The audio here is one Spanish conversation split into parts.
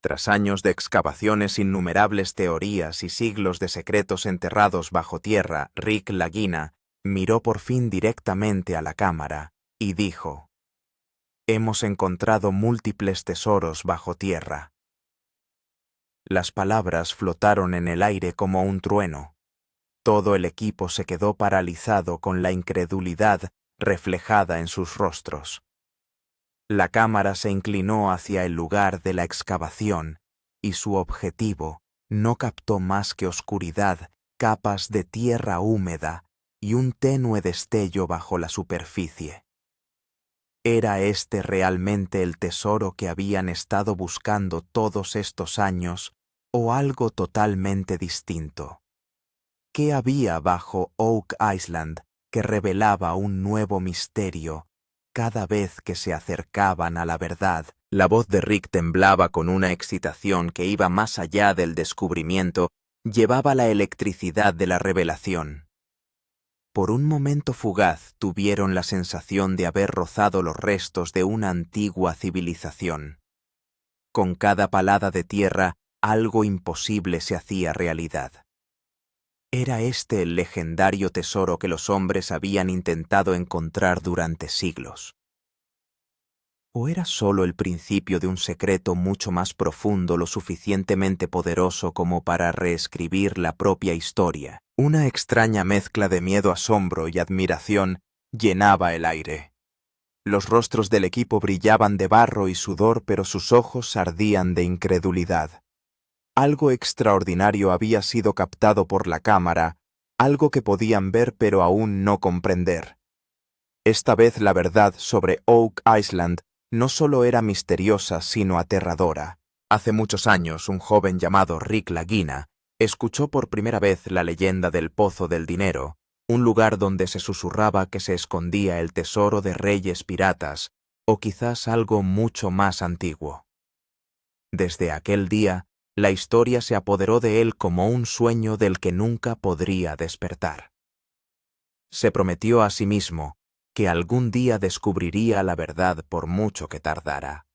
Tras años de excavaciones, innumerables teorías y siglos de secretos enterrados bajo tierra, Rick Lagina miró por fin directamente a la cámara y dijo: «Hemos encontrado múltiples tesoros bajo tierra». Las palabras flotaron en el aire como un trueno. Todo el equipo se quedó paralizado con la incredulidad reflejada en sus rostros. La cámara se inclinó hacia el lugar de la excavación y su objetivo no captó más que oscuridad, capas de tierra húmeda y un tenue destello bajo la superficie. ¿Era este realmente el tesoro que habían estado buscando todos estos años o algo totalmente distinto? ¿Qué había bajo Oak Island que revelaba un nuevo misterio cada vez que se acercaban a la verdad? La voz de Rick temblaba con una excitación que iba más allá del descubrimiento, llevaba la electricidad de la revelación. Por un momento fugaz tuvieron la sensación de haber rozado los restos de una antigua civilización. Con cada palada de tierra, algo imposible se hacía realidad. ¿Era este el legendario tesoro que los hombres habían intentado encontrar durante siglos? ¿O era solo el principio de un secreto mucho más profundo, lo suficientemente poderoso como para reescribir la propia historia? Una extraña mezcla de miedo, asombro y admiración llenaba el aire. Los rostros del equipo brillaban de barro y sudor, pero sus ojos ardían de incredulidad. Algo extraordinario había sido captado por la cámara, algo que podían ver pero aún no comprender. Esta vez la verdad sobre Oak Island no solo era misteriosa, sino aterradora. Hace muchos años, un joven llamado Rick Lagina escuchó por primera vez la leyenda del Pozo del Dinero, un lugar donde se susurraba que se escondía el tesoro de reyes piratas, o quizás algo mucho más antiguo. Desde aquel día, la historia se apoderó de él como un sueño del que nunca podría despertar. Se prometió a sí mismo que algún día descubriría la verdad por mucho que tardara.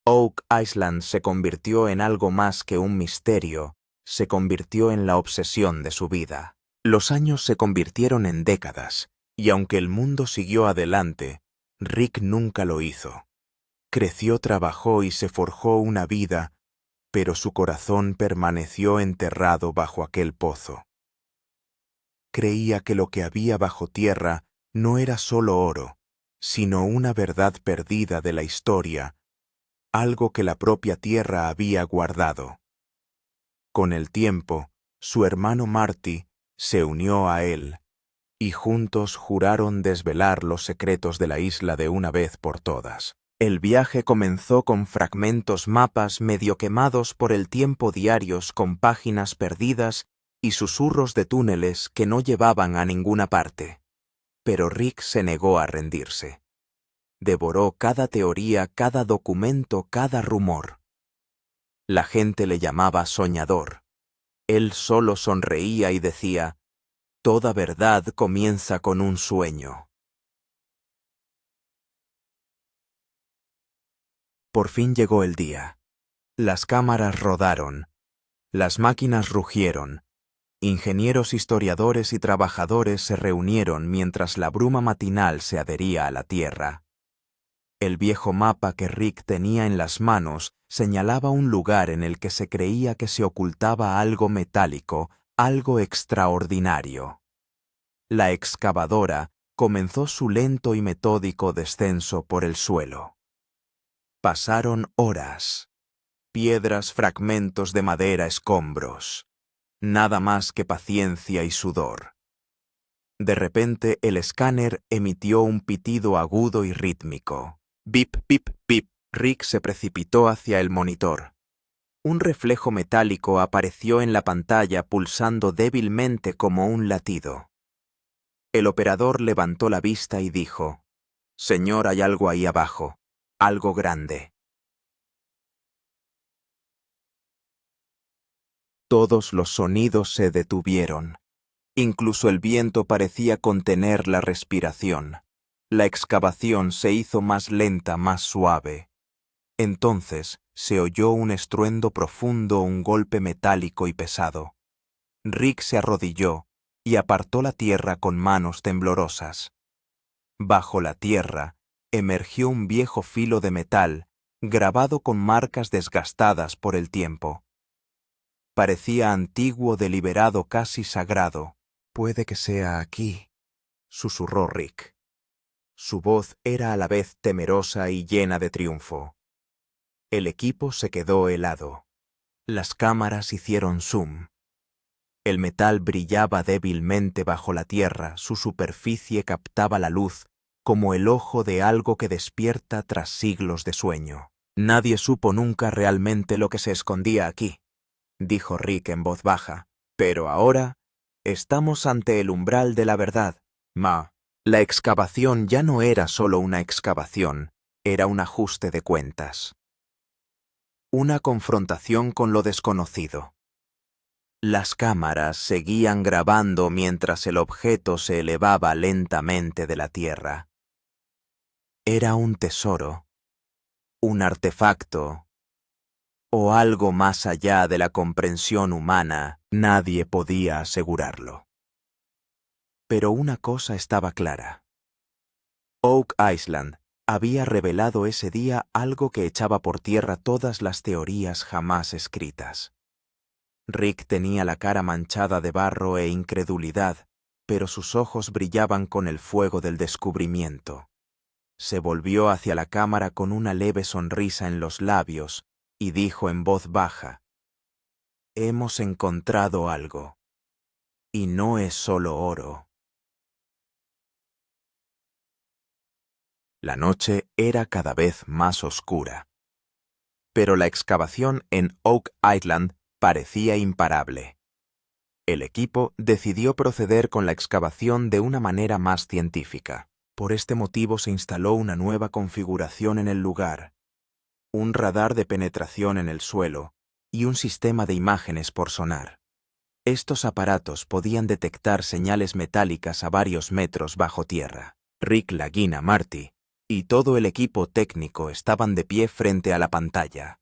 Oak Island se convirtió en algo más que un misterio, se convirtió en la obsesión de su vida. Los años se convirtieron en décadas, y aunque el mundo siguió adelante, Rick nunca lo hizo. Creció, trabajó y se forjó una vida, pero su corazón permaneció enterrado bajo aquel pozo. Creía que lo que había bajo tierra no era solo oro, sino una verdad perdida de la historia, algo que la propia tierra había guardado. Con el tiempo, su hermano Marty se unió a él, y juntos juraron desvelar los secretos de la isla de una vez por todas. El viaje comenzó con fragmentos mapas medio quemados por el tiempo diarios con páginas perdidas y susurros de túneles que no llevaban a ninguna parte. Pero Rick se negó a rendirse. Devoró cada teoría, cada documento, cada rumor. La gente le llamaba soñador. Él solo sonreía y decía: «Toda verdad comienza con un sueño». Por fin llegó el día. Las cámaras rodaron. Las máquinas rugieron. Ingenieros, historiadores y trabajadores se reunieron mientras la bruma matinal se adhería a la Tierra. El viejo mapa que Rick tenía en las manos señalaba un lugar en el que se creía que se ocultaba algo metálico, algo extraordinario. La excavadora comenzó su lento y metódico descenso por el suelo. Pasaron horas. Piedras, fragmentos de madera, escombros. Nada más que paciencia y sudor. De repente el escáner emitió un pitido agudo y rítmico. Bip, bip, bip. Rick se precipitó hacia el monitor. Un reflejo metálico apareció en la pantalla pulsando débilmente como un latido. El operador levantó la vista y dijo: «Señor, hay algo ahí abajo. Algo grande». Todos los sonidos se detuvieron. Incluso el viento parecía contener la respiración. La excavación se hizo más lenta, más suave. Entonces Se oyó un estruendo profundo, un golpe metálico y pesado. Rick se arrodilló y apartó la tierra con manos temblorosas. Bajo la tierra emergió un viejo filo de metal, grabado con marcas desgastadas por el tiempo. Parecía antiguo, deliberado, casi sagrado. «Puede que sea aquí», susurró Rick. Su voz era a la vez temerosa y llena de triunfo. El equipo se quedó helado. Las cámaras hicieron zoom. El metal brillaba débilmente bajo la tierra, su superficie captaba la luz como el ojo de algo que despierta tras siglos de sueño. «Nadie supo nunca realmente lo que se escondía aquí», dijo Rick en voz baja, «pero ahora estamos ante el umbral de la verdad. Ma, la excavación ya no era solo una excavación, era un ajuste de cuentas. Una confrontación con lo desconocido». Las cámaras seguían grabando mientras el objeto se elevaba lentamente de la tierra. Era un tesoro, un artefacto, o algo más allá de la comprensión humana. Nadie podía asegurarlo. Pero una cosa estaba clara. Oak Island había revelado ese día algo que echaba por tierra todas las teorías jamás escritas. Rick tenía la cara manchada de barro e incredulidad, pero sus ojos brillaban con el fuego del descubrimiento. Se volvió hacia la cámara con una leve sonrisa en los labios y dijo en voz baja: «Hemos encontrado algo. Y no es solo oro». La noche era cada vez más oscura. Pero la excavación en Oak Island parecía imparable. El equipo decidió proceder con la excavación de una manera más científica. Por este motivo se instaló una nueva configuración en el lugar, un radar de penetración en el suelo y un sistema de imágenes por sonar. Estos aparatos podían detectar señales metálicas a varios metros bajo tierra. Rick, Lagina, Marty y todo el equipo técnico estaban de pie frente a la pantalla,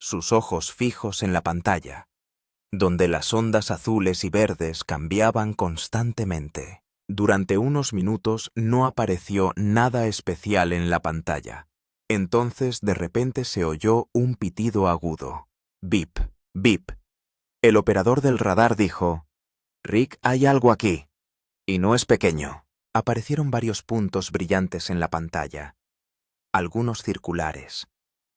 sus ojos fijos en la pantalla, donde las ondas azules y verdes cambiaban constantemente. Durante unos minutos no apareció nada especial en la pantalla. Entonces de repente se oyó un pitido agudo. «Bip, bip». El operador del radar dijo: «Rick, hay algo aquí. Y no es pequeño». Aparecieron varios puntos brillantes en la pantalla. Algunos circulares,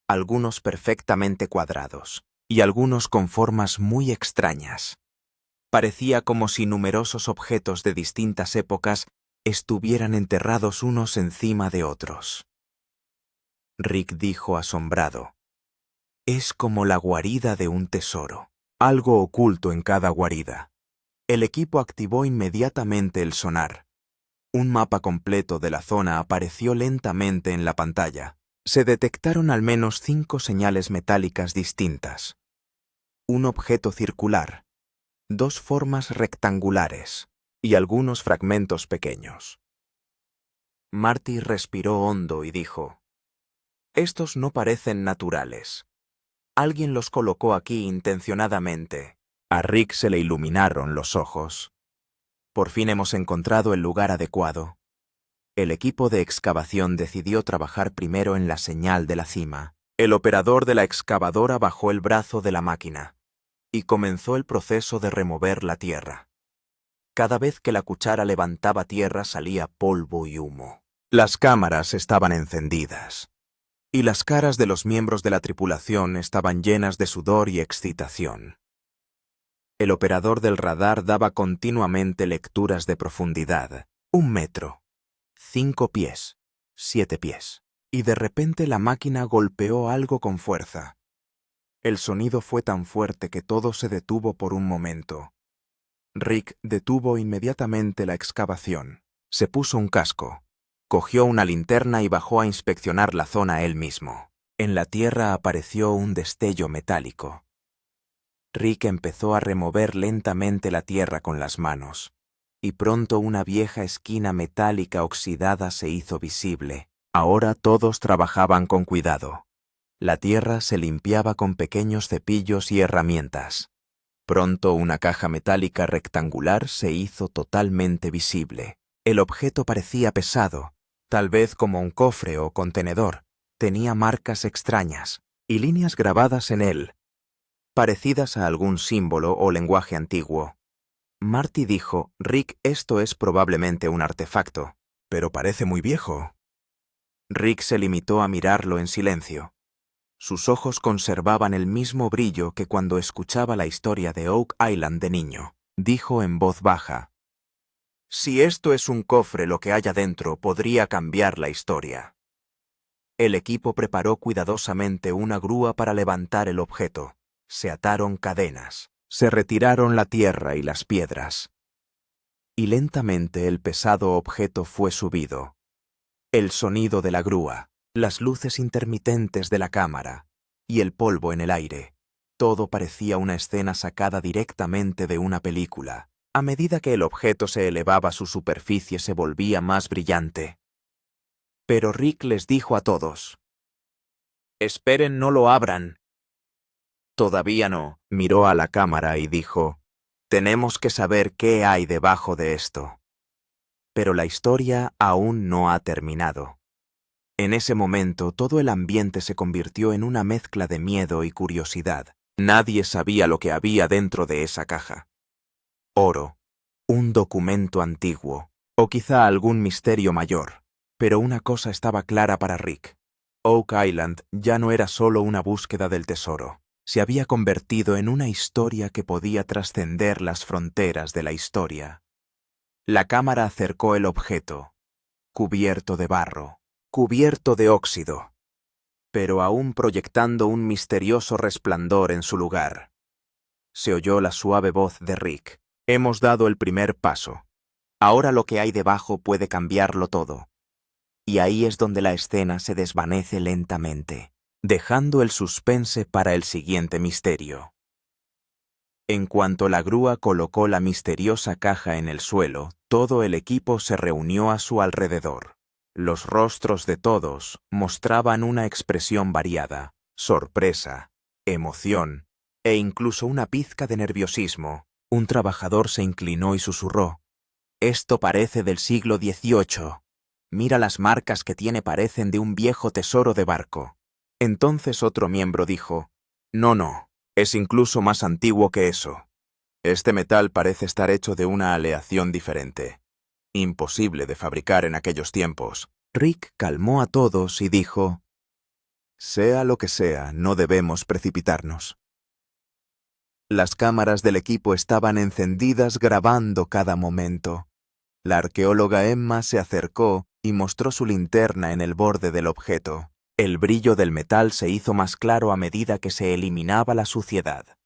algunos perfectamente cuadrados, y algunos con formas muy extrañas. Parecía como si numerosos objetos de distintas épocas estuvieran enterrados unos encima de otros. Rick dijo asombrado: «Es como la guarida de un tesoro, algo oculto en cada guarida». El equipo activó inmediatamente el sonar. Un mapa completo de la zona apareció lentamente en la pantalla. Se detectaron al menos 5 señales metálicas distintas. Un objeto circular, 2 formas rectangulares y algunos fragmentos pequeños. Marty respiró hondo y dijo: «Estos no parecen naturales. Alguien los colocó aquí intencionadamente». A Rick se le iluminaron los ojos. «Por fin hemos encontrado el lugar adecuado». El equipo de excavación decidió trabajar primero en la señal de la cima. El operador de la excavadora bajó el brazo de la máquina y comenzó el proceso de remover la tierra. Cada vez que la cuchara levantaba tierra salía polvo y humo. Las cámaras estaban encendidas y las caras de los miembros de la tripulación estaban llenas de sudor y excitación. El operador del radar daba continuamente lecturas de profundidad: 1 metro, 5 pies, 7 pies. Y de repente la máquina golpeó algo con fuerza. El sonido fue tan fuerte que todo se detuvo por un momento. Rick detuvo inmediatamente la excavación. Se puso un casco, cogió una linterna y bajó a inspeccionar la zona él mismo. En la tierra apareció un destello metálico. Rick empezó a remover lentamente la tierra con las manos, y pronto una vieja esquina metálica oxidada se hizo visible. Ahora todos trabajaban con cuidado. La tierra se limpiaba con pequeños cepillos y herramientas. Pronto una caja metálica rectangular se hizo totalmente visible. El objeto parecía pesado, tal vez como un cofre o contenedor. Tenía marcas extrañas y líneas grabadas en él, parecidas a algún símbolo o lenguaje antiguo. Marty dijo: «Rick, esto es probablemente un artefacto, pero parece muy viejo». Rick se limitó a mirarlo en silencio. Sus ojos conservaban el mismo brillo que cuando escuchaba la historia de Oak Island de niño. Dijo en voz baja: «Si esto es un cofre, lo que hay adentro podría cambiar la historia». El equipo preparó cuidadosamente una grúa para levantar el objeto. Se ataron cadenas. Se retiraron la tierra y las piedras. Y lentamente el pesado objeto fue subido. El sonido de la grúa, las luces intermitentes de la cámara y el polvo en el aire. Todo parecía una escena sacada directamente de una película. A medida que el objeto se elevaba, su superficie se volvía más brillante. Pero Rick les dijo a todos: «Esperen, no lo abran». «Todavía no», miró a la cámara y dijo: «Tenemos que saber qué hay debajo de esto». Pero la historia aún no ha terminado. En ese momento todo el ambiente se convirtió en una mezcla de miedo y curiosidad. Nadie sabía lo que había dentro de esa caja. Oro, un documento antiguo, o quizá algún misterio mayor. Pero una cosa estaba clara para Rick. Oak Island ya no era solo una búsqueda del tesoro. Se había convertido en una historia que podía trascender las fronteras de la historia. La cámara acercó el objeto, cubierto de barro, cubierto de óxido, pero aún proyectando un misterioso resplandor en su lugar. Se oyó la suave voz de Rick: «Hemos dado el primer paso. Ahora lo que hay debajo puede cambiarlo todo». Y ahí es donde la escena se desvanece lentamente, dejando el suspense para el siguiente misterio. En cuanto la grúa colocó la misteriosa caja en el suelo, todo el equipo se reunió a su alrededor. Los rostros de todos mostraban una expresión variada: sorpresa, emoción e incluso una pizca de nerviosismo. Un trabajador se inclinó y susurró: «Esto parece del siglo XVIII. Mira, las marcas que tiene parecen de un viejo tesoro de barco». Entonces otro miembro dijo: «No, es incluso más antiguo que eso. Este metal parece estar hecho de una aleación diferente. Imposible de fabricar en aquellos tiempos». Rick calmó a todos y dijo: «Sea lo que sea, no debemos precipitarnos». Las cámaras del equipo estaban encendidas grabando cada momento. La arqueóloga Emma se acercó y mostró su linterna en el borde del objeto. El brillo del metal se hizo más claro a medida que se eliminaba la suciedad.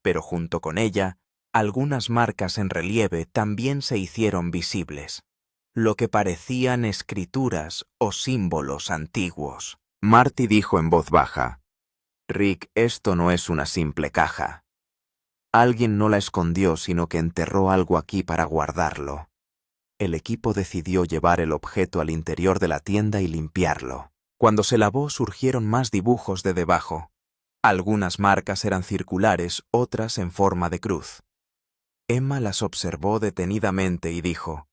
Pero junto con ella, algunas marcas en relieve también se hicieron visibles, lo que parecían escrituras o símbolos antiguos. Marty dijo en voz baja: «Rick, esto no es una simple caja. Alguien no la escondió, sino que enterró algo aquí para guardarlo». El equipo decidió llevar el objeto al interior de la tienda y limpiarlo. Cuando se lavó, surgieron más dibujos de debajo. Algunas marcas eran circulares, otras en forma de cruz. Emma las observó detenidamente y dijo: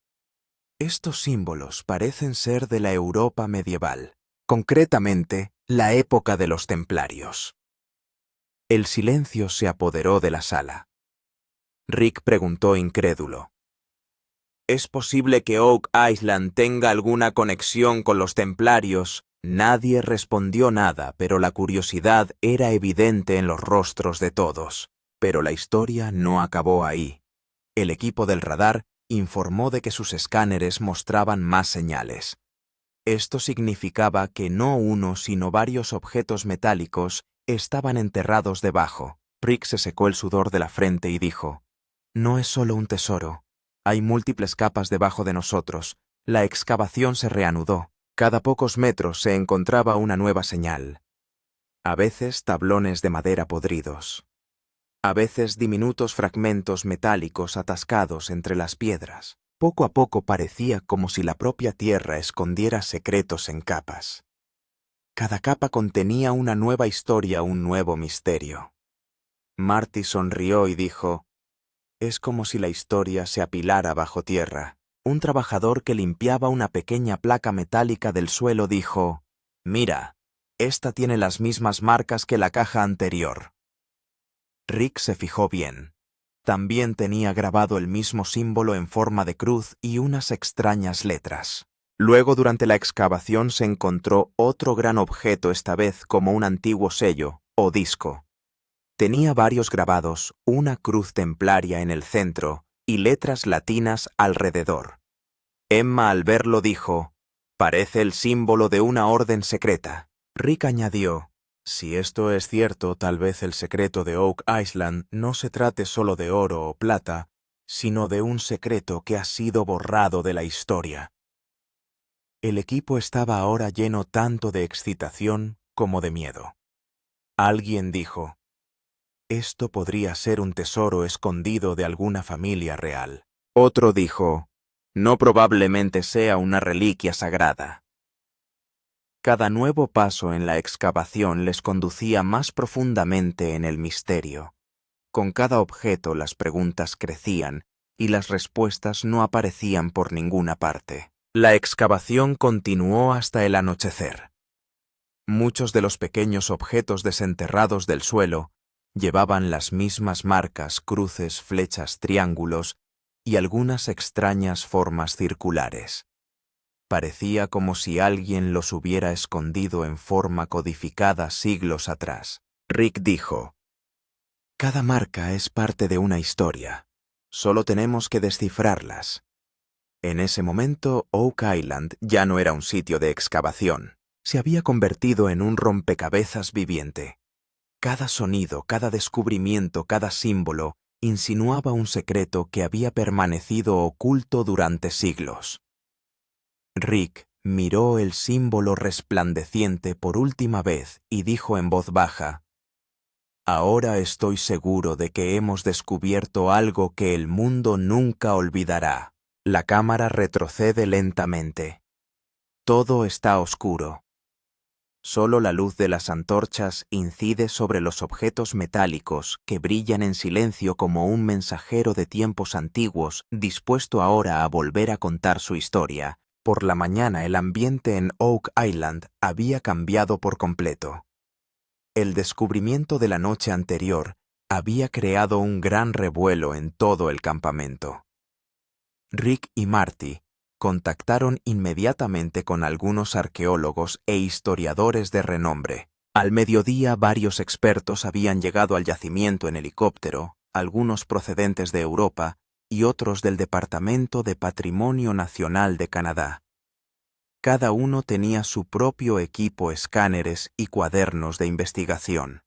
«Estos símbolos parecen ser de la Europa medieval, concretamente la época de los templarios». El silencio se apoderó de la sala. Rick preguntó incrédulo: «¿Es posible que Oak Island tenga alguna conexión con los templarios?» Nadie respondió nada, pero la curiosidad era evidente en los rostros de todos. Pero la historia no acabó ahí. El equipo del radar informó de que sus escáneres mostraban más señales. Esto significaba que no uno, sino varios objetos metálicos estaban enterrados debajo. Rick se secó el sudor de la frente y dijo: «No es solo un tesoro. Hay múltiples capas debajo de nosotros». La excavación se reanudó. Cada pocos metros se encontraba una nueva señal. A veces tablones de madera podridos. A veces diminutos fragmentos metálicos atascados entre las piedras. Poco a poco parecía como si la propia tierra escondiera secretos en capas. Cada capa contenía una nueva historia, un nuevo misterio. Marty sonrió y dijo, «Es como si la historia se apilara bajo tierra». Un trabajador que limpiaba una pequeña placa metálica del suelo dijo, «Mira, esta tiene las mismas marcas que la caja anterior». Rick se fijó bien. También tenía grabado el mismo símbolo en forma de cruz y unas extrañas letras. Luego, durante la excavación, se encontró otro gran objeto, esta vez como un antiguo sello o disco. Tenía varios grabados, una cruz templaria en el centro y letras latinas alrededor. Emma, al verlo, dijo, «Parece el símbolo de una orden secreta». Rick añadió, «Si esto es cierto, tal vez el secreto de Oak Island no se trate solo de oro o plata, sino de un secreto que ha sido borrado de la historia». El equipo estaba ahora lleno tanto de excitación como de miedo. Alguien dijo, «Esto podría ser un tesoro escondido de alguna familia real». Otro dijo, «No, probablemente sea una reliquia sagrada». Cada nuevo paso en la excavación les conducía más profundamente en el misterio. Con cada objeto las preguntas crecían y las respuestas no aparecían por ninguna parte. La excavación continuó hasta el anochecer. Muchos de los pequeños objetos desenterrados del suelo llevaban las mismas marcas, cruces, flechas, triángulos y algunas extrañas formas circulares. Parecía como si alguien los hubiera escondido en forma codificada siglos atrás. Rick dijo, «Cada marca es parte de una historia. Solo tenemos que descifrarlas». En ese momento, Oak Island ya no era un sitio de excavación. Se había convertido en un rompecabezas viviente. Cada sonido, cada descubrimiento, cada símbolo insinuaba un secreto que había permanecido oculto durante siglos. Rick miró el símbolo resplandeciente por última vez y dijo en voz baja, «Ahora estoy seguro de que hemos descubierto algo que el mundo nunca olvidará». La cámara retrocede lentamente. Todo está oscuro. Solo la luz de las antorchas incide sobre los objetos metálicos que brillan en silencio como un mensajero de tiempos antiguos dispuesto ahora a volver a contar su historia. Por la mañana el ambiente en Oak Island había cambiado por completo. El descubrimiento de la noche anterior había creado un gran revuelo en todo el campamento. Rick y Marty contactaron inmediatamente con algunos arqueólogos e historiadores de renombre. Al mediodía, varios expertos habían llegado al yacimiento en helicóptero, algunos procedentes de Europa y otros del Departamento de Patrimonio Nacional de Canadá. Cada uno tenía su propio equipo, escáneres y cuadernos de investigación.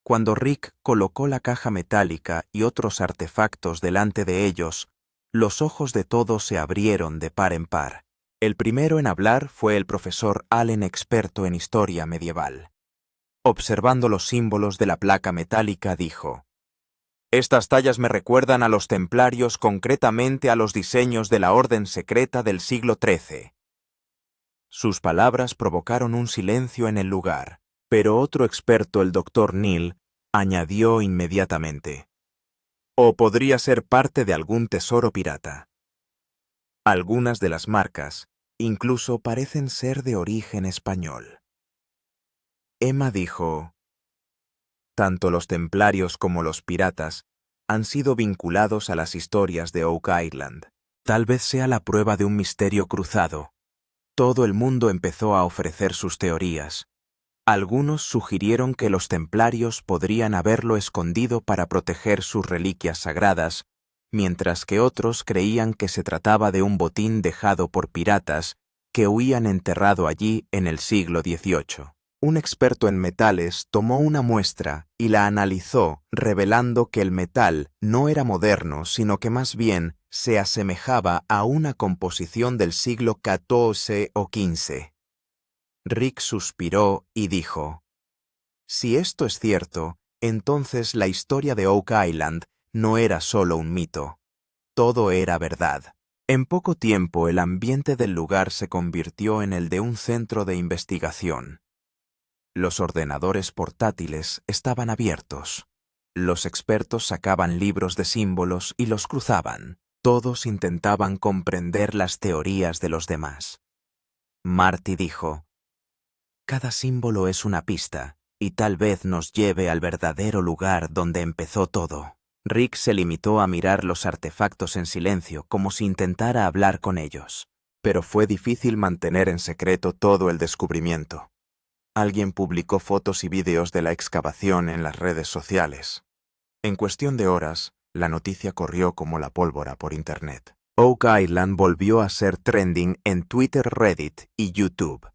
Cuando Rick colocó la caja metálica y otros artefactos delante de ellos, los ojos de todos se abrieron de par en par. El primero en hablar fue el profesor Allen, experto en historia medieval. Observando los símbolos de la placa metálica, dijo, «Estas tallas me recuerdan a los templarios, concretamente a los diseños de la orden secreta del siglo XIII». Sus palabras provocaron un silencio en el lugar, pero otro experto, el Dr. Neal, añadió inmediatamente, «O podría ser parte de algún tesoro pirata». Algunas de las marcas incluso parecen ser de origen español. Emma dijo, «Tanto los templarios como los piratas han sido vinculados a las historias de Oak Island. Tal vez sea la prueba de un misterio cruzado». Todo el mundo empezó a ofrecer sus teorías. Algunos sugirieron que los templarios podrían haberlo escondido para proteger sus reliquias sagradas, mientras que otros creían que se trataba de un botín dejado por piratas que huían enterrado allí en el siglo XVIII. Un experto en metales tomó una muestra y la analizó, revelando que el metal no era moderno, sino que más bien se asemejaba a una composición del siglo XIV o XV. Rick suspiró y dijo, «Si esto es cierto, entonces la historia de Oak Island no era solo un mito. Todo era verdad». En poco tiempo el ambiente del lugar se convirtió en el de un centro de investigación. Los ordenadores portátiles estaban abiertos. Los expertos sacaban libros de símbolos y los cruzaban. Todos intentaban comprender las teorías de los demás. Marty dijo: «Cada símbolo es una pista, y tal vez nos lleve al verdadero lugar donde empezó todo». Rick se limitó a mirar los artefactos en silencio, como si intentara hablar con ellos. Pero fue difícil mantener en secreto todo el descubrimiento. Alguien publicó fotos y vídeos de la excavación en las redes sociales. En cuestión de horas, la noticia corrió como la pólvora por Internet. Oak Island volvió a ser trending en Twitter, Reddit y YouTube.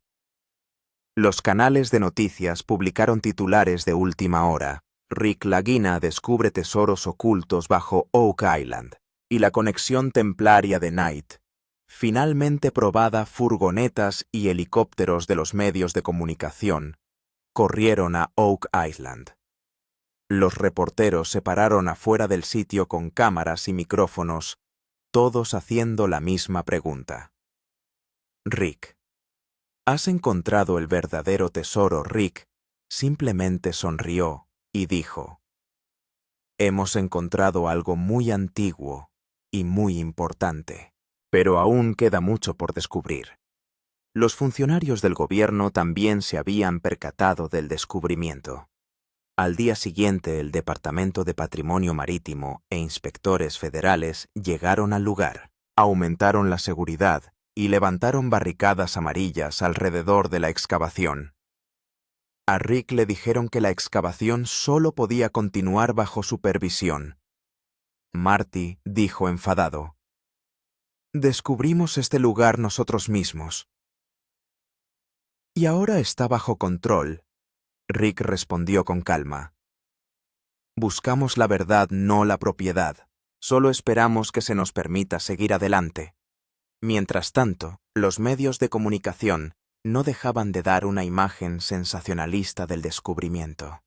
Los canales de noticias publicaron titulares de última hora: Rick Lagina descubre tesoros ocultos bajo Oak Island, y la conexión templaria de Knight. Finalmente probada, furgonetas y helicópteros de los medios de comunicación corrieron a Oak Island. Los reporteros se pararon afuera del sitio con cámaras y micrófonos, todos haciendo la misma pregunta. Rick, ¿has encontrado el verdadero tesoro? Rick simplemente sonrió y dijo: «Hemos encontrado algo muy antiguo y muy importante, pero aún queda mucho por descubrir». Los funcionarios del gobierno también se habían percatado del descubrimiento. Al día siguiente, el Departamento de Patrimonio Marítimo e inspectores federales llegaron al lugar, aumentaron la seguridad y levantaron barricadas amarillas alrededor de la excavación. A Rick le dijeron que la excavación solo podía continuar bajo supervisión. Marty dijo enfadado: «Descubrimos este lugar nosotros mismos». «Y ahora está bajo control», Rick respondió con calma. «Buscamos la verdad, no la propiedad. Solo esperamos que se nos permita seguir adelante». Mientras tanto, los medios de comunicación no dejaban de dar una imagen sensacionalista del descubrimiento.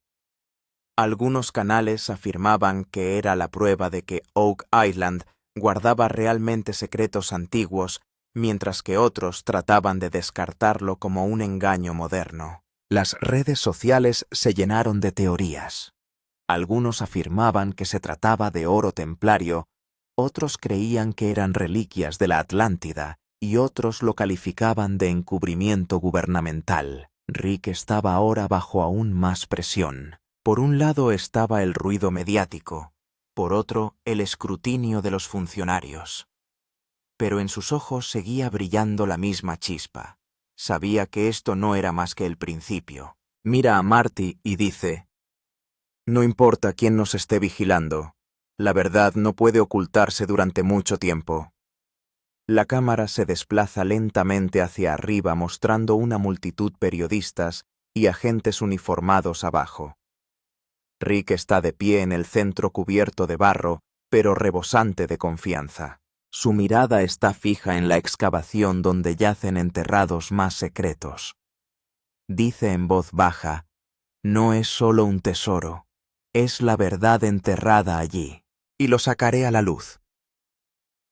Algunos canales afirmaban que era la prueba de que Oak Island guardaba realmente secretos antiguos, mientras que otros trataban de descartarlo como un engaño moderno. Las redes sociales se llenaron de teorías. Algunos afirmaban que se trataba de oro templario, otros creían que eran reliquias de la Atlántida, y otros lo calificaban de encubrimiento gubernamental. Rick estaba ahora bajo aún más presión. Por un lado estaba el ruido mediático, por otro el escrutinio de los funcionarios. Pero en sus ojos seguía brillando la misma chispa. Sabía que esto no era más que el principio. Mira a Marty y dice: «No importa quién nos esté vigilando, la verdad no puede ocultarse durante mucho tiempo». La cámara se desplaza lentamente hacia arriba, mostrando una multitud de periodistas y agentes uniformados abajo. Rick está de pie en el centro, cubierto de barro, pero rebosante de confianza. Su mirada está fija en la excavación donde yacen enterrados más secretos. Dice en voz baja: «No es solo un tesoro, es la verdad enterrada allí, y lo sacaré a la luz».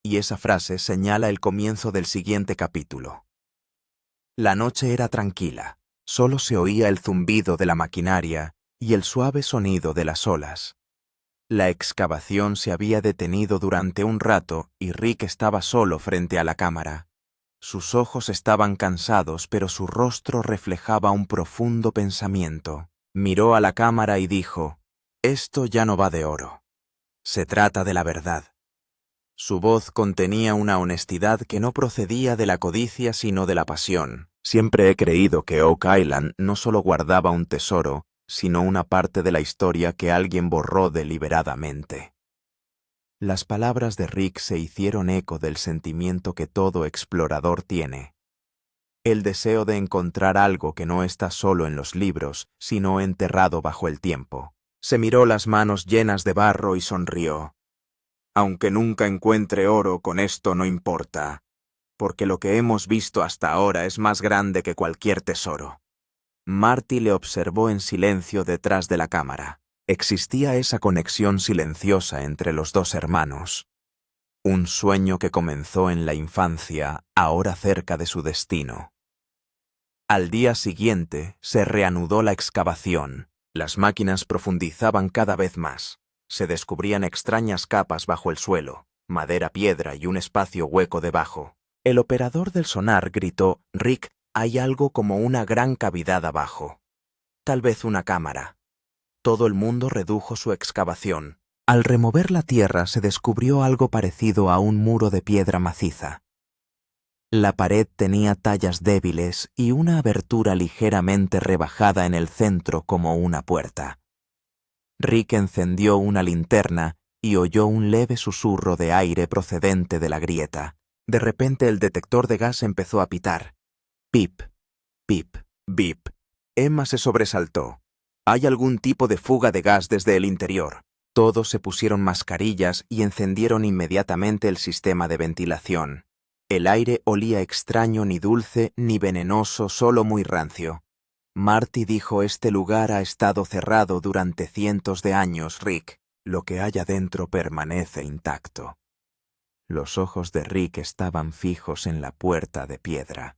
Y esa frase señala el comienzo del siguiente capítulo. La noche era tranquila, solo se oía el zumbido de la maquinaria y el suave sonido de las olas. La excavación se había detenido durante un rato y Rick estaba solo frente a la cámara. Sus ojos estaban cansados, pero su rostro reflejaba un profundo pensamiento. Miró a la cámara y dijo: «Esto ya no va de oro. Se trata de la verdad». Su voz contenía una honestidad que no procedía de la codicia sino de la pasión. «Siempre he creído que Oak Island no solo guardaba un tesoro, sino una parte de la historia que alguien borró deliberadamente». Las palabras de Rick se hicieron eco del sentimiento que todo explorador tiene. El deseo de encontrar algo que no está solo en los libros, sino enterrado bajo el tiempo. Se miró las manos llenas de barro y sonrió. «Aunque nunca encuentre oro, con esto no importa, porque lo que hemos visto hasta ahora es más grande que cualquier tesoro». Marty le observó en silencio detrás de la cámara. Existía esa conexión silenciosa entre los dos hermanos. Un sueño que comenzó en la infancia, ahora cerca de su destino. Al día siguiente se reanudó la excavación. Las máquinas profundizaban cada vez más. Se descubrían extrañas capas bajo el suelo, madera, piedra y un espacio hueco debajo. El operador del sonar gritó: «Rick, hay algo como una gran cavidad abajo. Tal vez una cámara». Todo el mundo redujo su excavación. Al remover la tierra se descubrió algo parecido a un muro de piedra maciza. La pared tenía tallas débiles y una abertura ligeramente rebajada en el centro como una puerta. Rick encendió una linterna y oyó un leve susurro de aire procedente de la grieta. De repente el detector de gas empezó a pitar. Pip, pip, bip. Emma se sobresaltó. «Hay algún tipo de fuga de gas desde el interior». Todos se pusieron mascarillas y encendieron inmediatamente el sistema de ventilación. El aire olía extraño, ni dulce ni venenoso, solo muy rancio. Marty dijo: «Este lugar ha estado cerrado durante cientos de años, Rick. Lo que hay adentro permanece intacto». Los ojos de Rick estaban fijos en la puerta de piedra.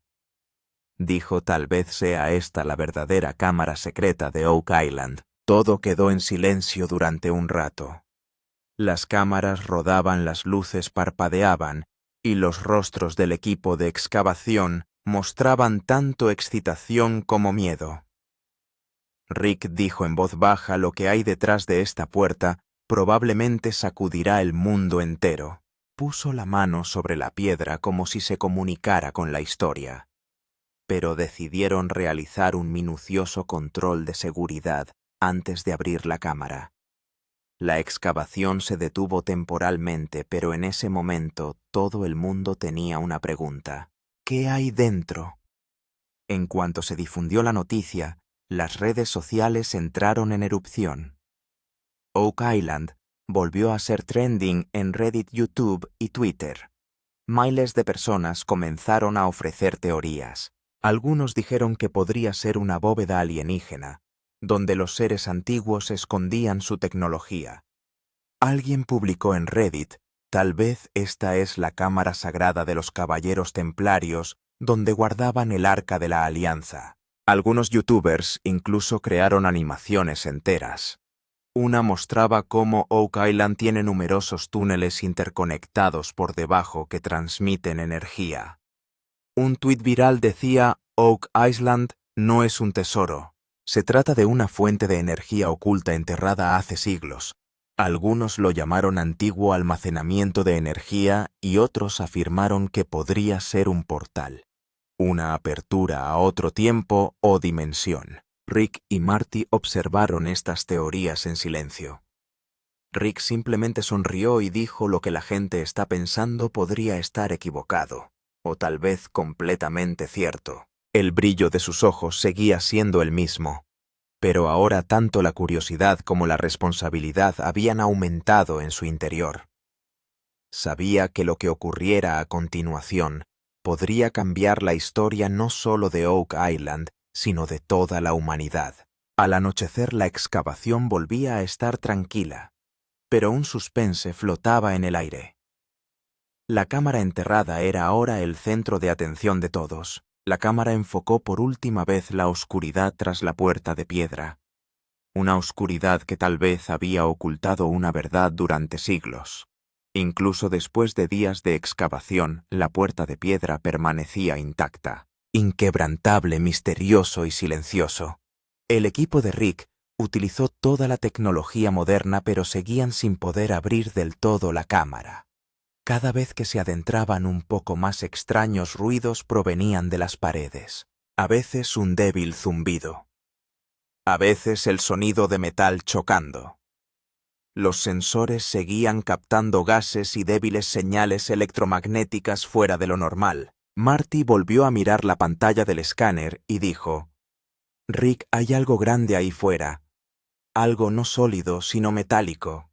Dijo: «Tal vez sea esta la verdadera cámara secreta de Oak Island». Todo quedó en silencio durante un rato. Las cámaras rodaban, las luces parpadeaban, y los rostros del equipo de excavación mostraban tanto excitación como miedo. Rick dijo en voz baja: «Lo que hay detrás de esta puerta probablemente sacudirá el mundo entero». Puso la mano sobre la piedra como si se comunicara con la historia. Pero decidieron realizar un minucioso control de seguridad antes de abrir la cámara. La excavación se detuvo temporalmente, pero en ese momento todo el mundo tenía una pregunta: ¿qué hay dentro? En cuanto se difundió la noticia, las redes sociales entraron en erupción. Oak Island volvió a ser trending en Reddit, YouTube y Twitter. Miles de personas comenzaron a ofrecer teorías. Algunos dijeron que podría ser una bóveda alienígena, donde los seres antiguos escondían su tecnología. Alguien publicó en Reddit: «Tal vez esta es la cámara sagrada de los caballeros templarios donde guardaban el Arca de la Alianza». Algunos youtubers incluso crearon animaciones enteras. Una mostraba cómo Oak Island tiene numerosos túneles interconectados por debajo que transmiten energía. Un tuit viral decía: «Oak Island no es un tesoro. Se trata de una fuente de energía oculta enterrada hace siglos». Algunos lo llamaron antiguo almacenamiento de energía y otros afirmaron que podría ser un portal, una apertura a otro tiempo o dimensión. Rick y Marty observaron estas teorías en silencio. Rick simplemente sonrió y dijo: «Lo que la gente está pensando podría estar equivocado, o tal vez completamente cierto». El brillo de sus ojos seguía siendo el mismo, pero ahora tanto la curiosidad como la responsabilidad habían aumentado en su interior. Sabía que lo que ocurriera a continuación podría cambiar la historia no solo de Oak Island, sino de toda la humanidad. Al anochecer la excavación volvía a estar tranquila, pero un suspense flotaba en el aire. La cámara enterrada era ahora el centro de atención de todos. La cámara enfocó por última vez la oscuridad tras la puerta de piedra. Una oscuridad que tal vez había ocultado una verdad durante siglos. Incluso después de días de excavación, la puerta de piedra permanecía intacta. Inquebrantable, misterioso y silencioso. El equipo de Rick utilizó toda la tecnología moderna, pero seguían sin poder abrir del todo la cámara. Cada vez que se adentraban un poco más, extraños ruidos provenían de las paredes. A veces un débil zumbido. A veces el sonido de metal chocando. Los sensores seguían captando gases y débiles señales electromagnéticas fuera de lo normal. Marty volvió a mirar la pantalla del escáner y dijo: «Rick, hay algo grande ahí fuera. Algo no sólido, sino metálico».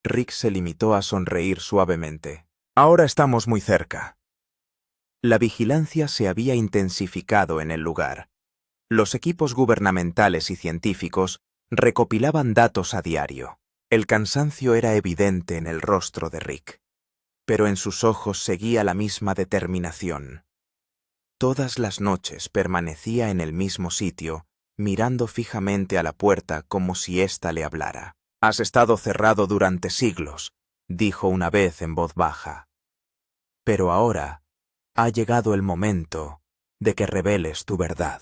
Rick se limitó a sonreír suavemente. «Ahora estamos muy cerca». La vigilancia se había intensificado en el lugar. Los equipos gubernamentales y científicos recopilaban datos a diario. El cansancio era evidente en el rostro de Rick. pero en sus ojos seguía la misma determinación. Todas las noches permanecía en el mismo sitio, mirando fijamente a la puerta como si ésta le hablara. «Has estado cerrado durante siglos», dijo una vez en voz baja. «Pero ahora ha llegado el momento de que reveles tu verdad».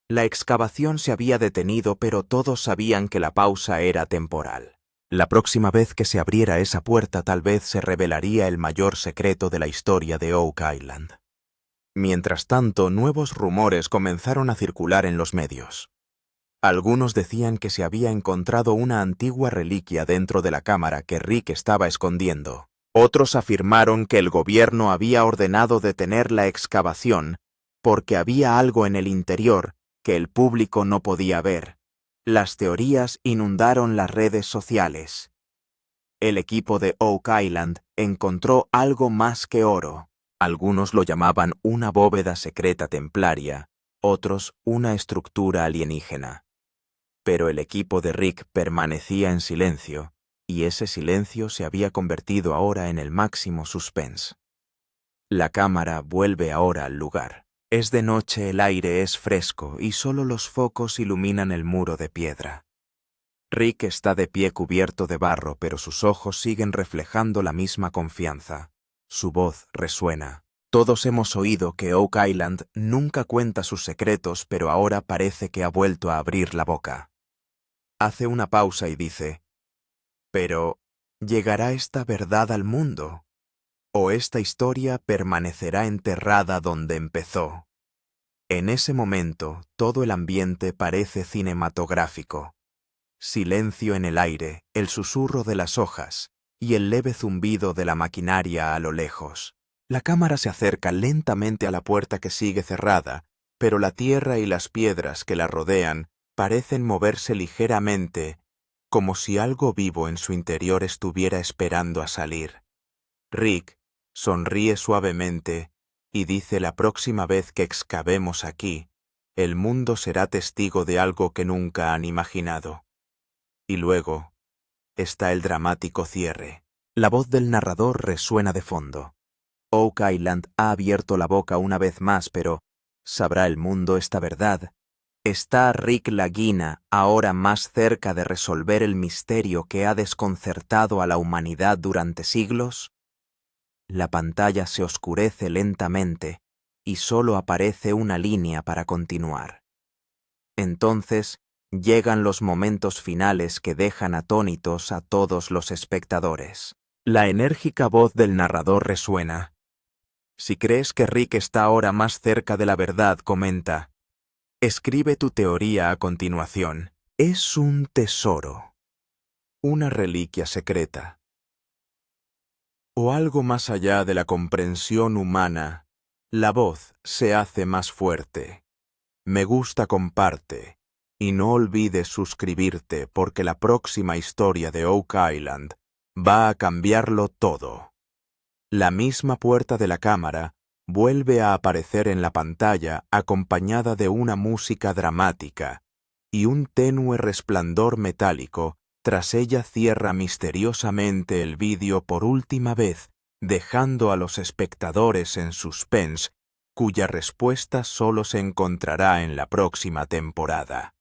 La excavación se había detenido, pero todos sabían que la pausa era temporal. La próxima vez que se abriera esa puerta tal vez se revelaría el mayor secreto de la historia de Oak Island. Mientras tanto, nuevos rumores comenzaron a circular en los medios. Algunos decían que se había encontrado una antigua reliquia dentro de la cámara que Rick estaba escondiendo. Otros afirmaron que el gobierno había ordenado detener la excavación porque había algo en el interior que el público no podía ver. Las teorías inundaron las redes sociales. El equipo de Oak Island encontró algo más que oro. Algunos lo llamaban una bóveda secreta templaria, otros una estructura alienígena. Pero el equipo de Rick permanecía en silencio, y ese silencio se había convertido ahora en el máximo suspense. La cámara vuelve ahora al lugar. Es de noche, el aire es fresco y solo los focos iluminan el muro de piedra. Rick está de pie cubierto de barro, pero sus ojos siguen reflejando la misma confianza. Su voz resuena. Todos hemos oído que Oak Island nunca cuenta sus secretos, pero ahora parece que ha vuelto a abrir la boca. Hace una pausa y dice: «Pero, ¿llegará esta verdad al mundo? ¿O esta historia permanecerá enterrada donde empezó?» En ese momento, todo el ambiente parece cinematográfico. Silencio en el aire, el susurro de las hojas y el leve zumbido de la maquinaria a lo lejos. La cámara se acerca lentamente a la puerta que sigue cerrada, pero la tierra y las piedras que la rodean parecen moverse ligeramente, como si algo vivo en su interior estuviera esperando a salir. Rick sonríe suavemente y dice: «La próxima vez que excavemos aquí, el mundo será testigo de algo que nunca han imaginado». Y luego está el dramático cierre. La voz del narrador resuena de fondo. Oak Island ha abierto la boca una vez más, pero ¿sabrá el mundo esta verdad? ¿Está Rick Lagina ahora más cerca de resolver el misterio que ha desconcertado a la humanidad durante siglos? La pantalla se oscurece lentamente y solo aparece una línea para continuar. Entonces llegan los momentos finales que dejan atónitos a todos los espectadores. La enérgica voz del narrador resuena. Si crees que Rick está ahora más cerca de la verdad, comenta: «Escribe tu teoría a continuación. Es un tesoro, una reliquia secreta, o algo más allá de la comprensión humana». La voz se hace más fuerte. Me gusta, comparte, y no olvides suscribirte porque la próxima historia de Oak Island va a cambiarlo todo. La misma puerta de la cámara vuelve a aparecer en la pantalla acompañada de una música dramática, y un tenue resplandor metálico tras ella cierra misteriosamente el vídeo por última vez, dejando a los espectadores en suspense, cuya respuesta solo se encontrará en la próxima temporada.